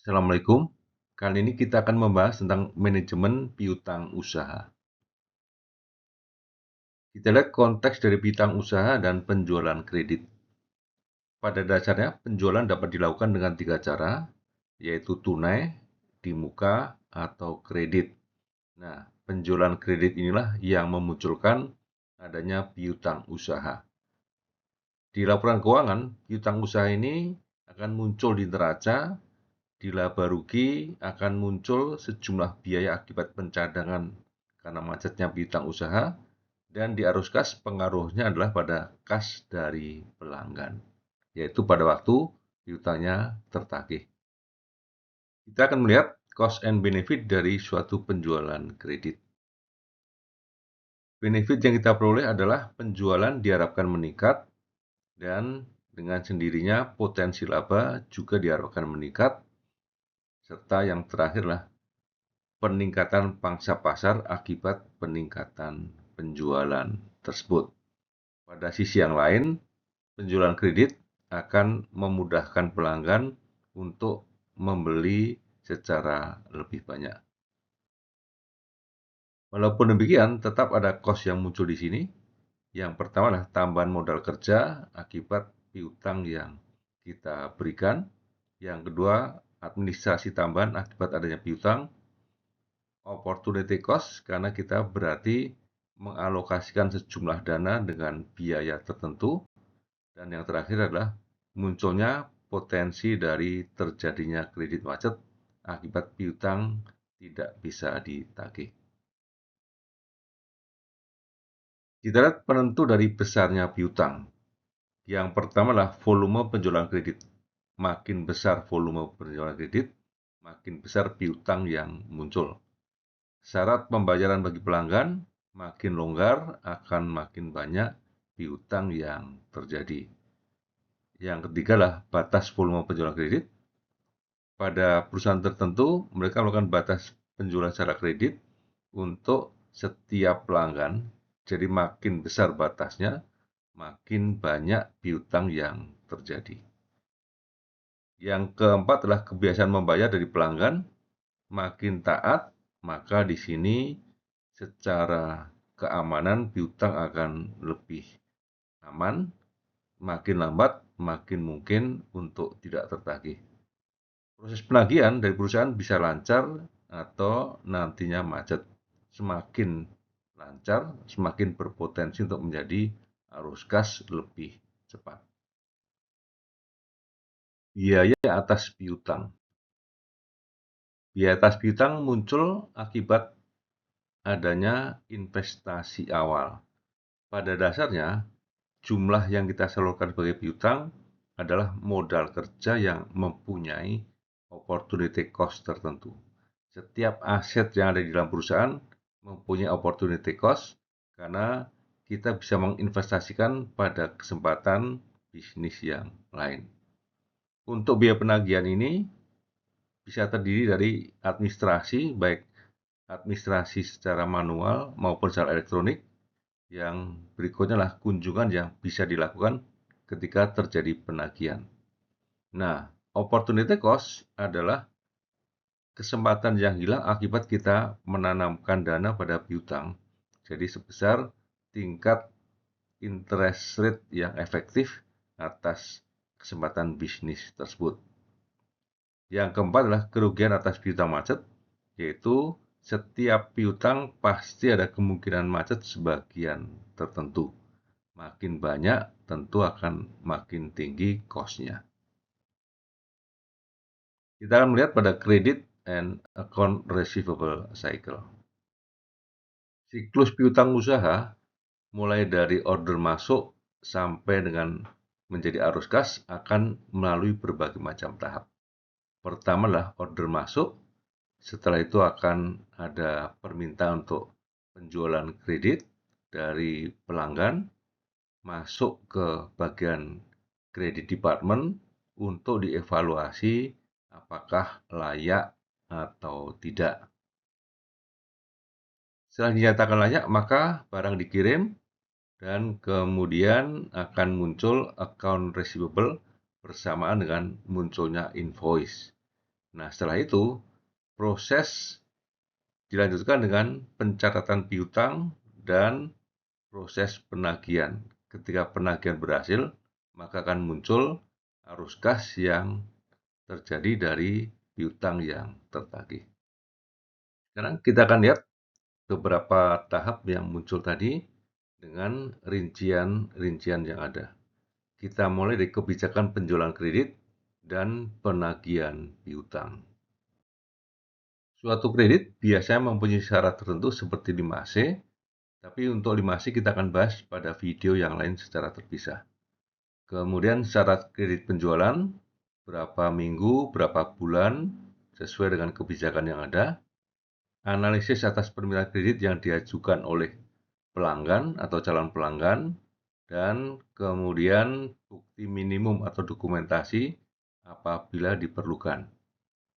Assalamualaikum. Kali ini kita akan membahas tentang manajemen piutang usaha. Kita lihat konteks dari piutang usaha dan penjualan kredit. Pada dasarnya, penjualan dapat dilakukan dengan tiga cara, yaitu tunai, di muka, atau kredit. Nah, penjualan kredit inilah yang memunculkan adanya piutang usaha. Di laporan keuangan, piutang usaha ini akan muncul di neraca. Di laba rugi akan muncul sejumlah biaya akibat pencadangan karena macetnya piutang usaha, dan di arus kas pengaruhnya adalah pada kas dari pelanggan, yaitu pada waktu piutangnya tertagih. Kita akan melihat cost and benefit dari suatu penjualan kredit. Benefit yang kita peroleh adalah penjualan diharapkan meningkat, dan dengan sendirinya potensi laba juga diharapkan meningkat, serta yang terakhirlah peningkatan pangsa pasar akibat peningkatan penjualan tersebut. Pada sisi yang lain, penjualan kredit akan memudahkan pelanggan untuk membeli secara lebih banyak. Walaupun demikian, tetap ada cost yang muncul di sini. Yang pertama adalah tambahan modal kerja akibat piutang yang kita berikan. Yang kedua, administrasi tambahan akibat adanya piutang. Opportunity cost karena kita berarti mengalokasikan sejumlah dana dengan biaya tertentu, dan yang terakhir adalah munculnya potensi dari terjadinya kredit macet akibat piutang tidak bisa ditagih. Kita lihat penentu dari besarnya piutang. Yang pertama adalah volume penjualan kredit. Makin besar volume penjualan kredit, makin besar piutang yang muncul. Syarat pembayaran bagi pelanggan makin longgar, akan makin banyak piutang yang terjadi. Yang ketiga adalah batas volume penjualan kredit. Pada perusahaan tertentu, mereka melakukan batas penjualan secara kredit untuk setiap pelanggan. Jadi makin besar batasnya, makin banyak piutang yang terjadi. Yang keempat adalah kebiasaan membayar dari pelanggan. Makin taat, maka di sini secara keamanan piutang akan lebih aman. Makin lambat, makin mungkin untuk tidak tertagih. Proses penagihan dari perusahaan bisa lancar atau nantinya macet. Semakin lancar, semakin berpotensi untuk menjadi arus kas lebih cepat. Biaya atas piutang. Biaya atas piutang muncul akibat adanya investasi awal. Pada dasarnya, jumlah yang kita salurkan sebagai piutang adalah modal kerja yang mempunyai opportunity cost tertentu. Setiap aset yang ada di dalam perusahaan mempunyai opportunity cost karena kita bisa menginvestasikan pada kesempatan bisnis yang lain. Untuk biaya penagihan ini bisa terdiri dari administrasi, baik administrasi secara manual maupun secara elektronik. Yang berikutnya adalah kunjungan yang bisa dilakukan ketika terjadi penagihan. Nah, opportunity cost adalah kesempatan yang hilang akibat kita menanamkan dana pada piutang. Jadi sebesar tingkat interest rate yang efektif atas kesempatan bisnis tersebut. Yang keempat adalah kerugian atas piutang macet, yaitu setiap piutang pasti ada kemungkinan macet sebagian tertentu. Makin banyak, tentu akan makin tinggi cost-nya. Kita akan melihat pada credit and account receivable cycle. Siklus piutang usaha mulai dari order masuk sampai dengan menjadi arus kas akan melalui berbagai macam tahap. Pertama adalah order masuk, setelah itu akan ada permintaan untuk penjualan kredit dari pelanggan, masuk ke bagian kredit department untuk dievaluasi apakah layak atau tidak. Setelah dinyatakan layak, maka barang dikirim dan kemudian akan muncul account receivable bersamaan dengan munculnya invoice. Nah, setelah itu proses dilanjutkan dengan pencatatan piutang dan proses penagihan. Ketika penagihan berhasil, maka akan muncul arus kas yang terjadi dari piutang yang tertagih. Sekarang kita akan lihat beberapa tahap yang muncul tadi dengan rincian-rincian yang ada. Kita mulai dari kebijakan penjualan kredit dan penagihan piutang. Suatu kredit biasanya mempunyai syarat tertentu seperti 5C, tapi untuk 5C kita akan bahas pada video yang lain secara terpisah. Kemudian syarat kredit penjualan, berapa minggu, berapa bulan, sesuai dengan kebijakan yang ada. Analisis atas permintaan kredit yang diajukan oleh pelanggan atau calon pelanggan, dan kemudian bukti minimum atau dokumentasi apabila diperlukan.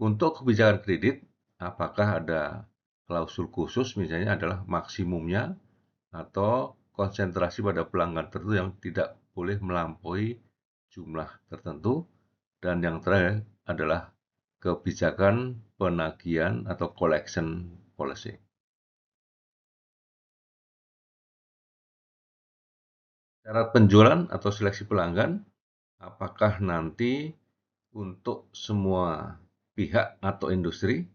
Untuk kebijakan kredit, apakah ada klausul khusus, misalnya adalah maksimumnya atau konsentrasi pada pelanggan tertentu yang tidak boleh melampaui jumlah tertentu, dan yang terakhir adalah kebijakan penagihan atau collection policy. Syarat penjualan atau seleksi pelanggan, apakah nanti untuk semua pihak atau industri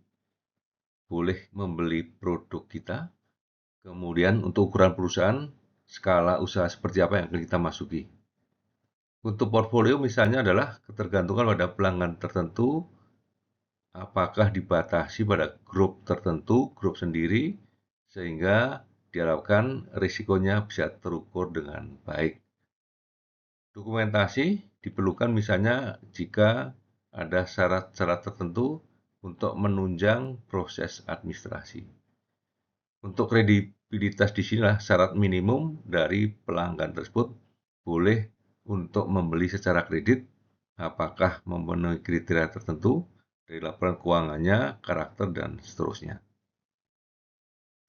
boleh membeli produk kita? Kemudian untuk ukuran perusahaan, skala usaha seperti apa yang akan kita masuki? Untuk portfolio misalnya adalah ketergantungan pada pelanggan tertentu, apakah dibatasi pada grup tertentu, grup sendiri, sehingga diharapkan risikonya bisa terukur dengan baik. Dokumentasi diperlukan misalnya jika ada syarat-syarat tertentu untuk menunjang proses administrasi. Untuk kredibilitas di sinilah syarat minimum dari pelanggan tersebut boleh untuk membeli secara kredit, apakah memenuhi kriteria tertentu dari laporan keuangannya, karakter, dan seterusnya.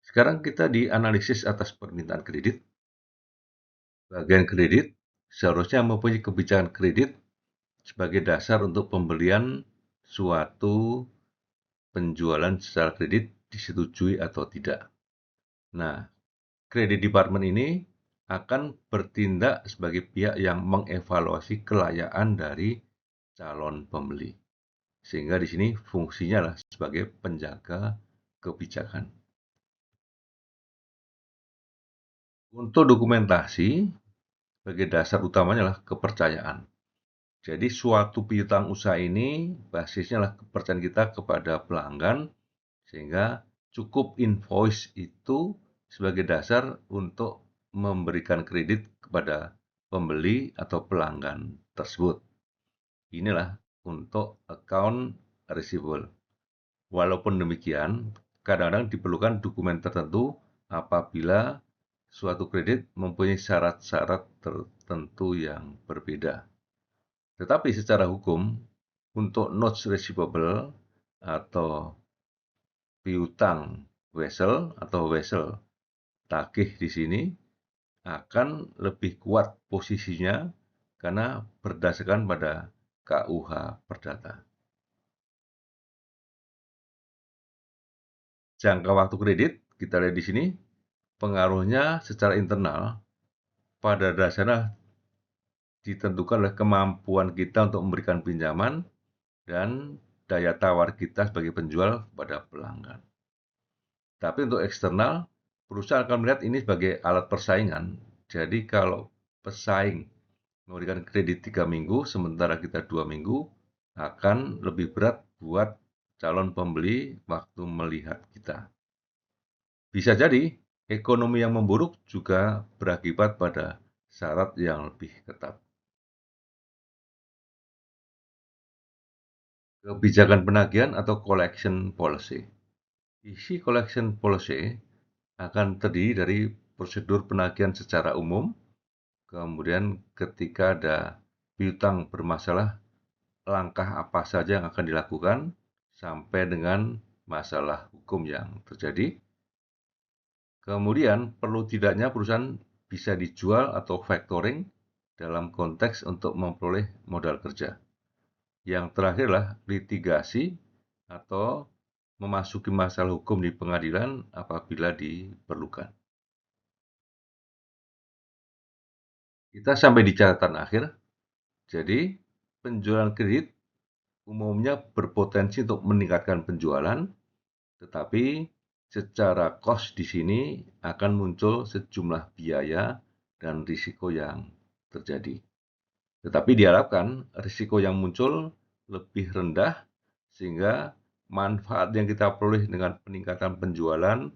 Sekarang kita di analisis atas permintaan kredit. Bagian kredit seharusnya mempunyai kebijakan kredit sebagai dasar untuk pembelian suatu penjualan secara kredit disetujui atau tidak. Nah, kredit department ini akan bertindak sebagai pihak yang mengevaluasi kelayakan dari calon pembeli. Sehingga di sini fungsinya adalah sebagai penjaga kebijakan. Untuk dokumentasi, sebagai dasar utamanya adalah kepercayaan. Jadi suatu piutang usaha ini basisnya adalah kepercayaan kita kepada pelanggan, sehingga cukup invoice itu sebagai dasar untuk memberikan kredit kepada pembeli atau pelanggan tersebut. Inilah untuk account receivable. Walaupun demikian, kadang-kadang diperlukan dokumen tertentu apabila suatu kredit mempunyai syarat-syarat tertentu yang berbeda. Tetapi secara hukum, untuk notes receivable atau piutang wesel atau wesel tagih di sini akan lebih kuat posisinya karena berdasarkan pada KUH Perdata. Jangka waktu kredit kita lihat di sini, pengaruhnya secara internal pada dasarnya ditentukan oleh kemampuan kita untuk memberikan pinjaman dan daya tawar kita sebagai penjual kepada pelanggan. Tapi untuk eksternal, perusahaan akan melihat ini sebagai alat persaingan. Jadi kalau pesaing memberikan kredit 3 minggu, sementara kita 2 minggu, akan lebih berat buat calon pembeli waktu melihat kita. Bisa jadi, ekonomi yang memburuk juga berakibat pada syarat yang lebih ketat. Kebijakan penagihan atau collection policy. Isi collection policy akan terdiri dari prosedur penagihan secara umum, kemudian ketika ada piutang bermasalah, langkah apa saja yang akan dilakukan, sampai dengan masalah hukum yang terjadi. Kemudian, perlu tidaknya perusahaan bisa dijual atau factoring dalam konteks untuk memperoleh modal kerja. Yang terakhirlah litigasi atau memasuki masalah hukum di pengadilan apabila diperlukan. Kita sampai di catatan akhir. Jadi, penjualan kredit umumnya berpotensi untuk meningkatkan penjualan, tetapi secara cost di sini akan muncul sejumlah biaya dan risiko yang terjadi. Tetapi diharapkan risiko yang muncul lebih rendah sehingga manfaat yang kita peroleh dengan peningkatan penjualan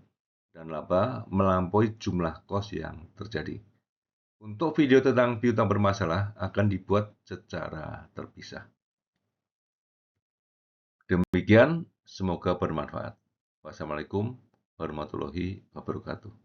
dan laba melampaui jumlah cost yang terjadi. Untuk video tentang piutang bermasalah akan dibuat secara terpisah. Demikian, semoga bermanfaat. Wassalamualaikum warahmatullahi wabarakatuh.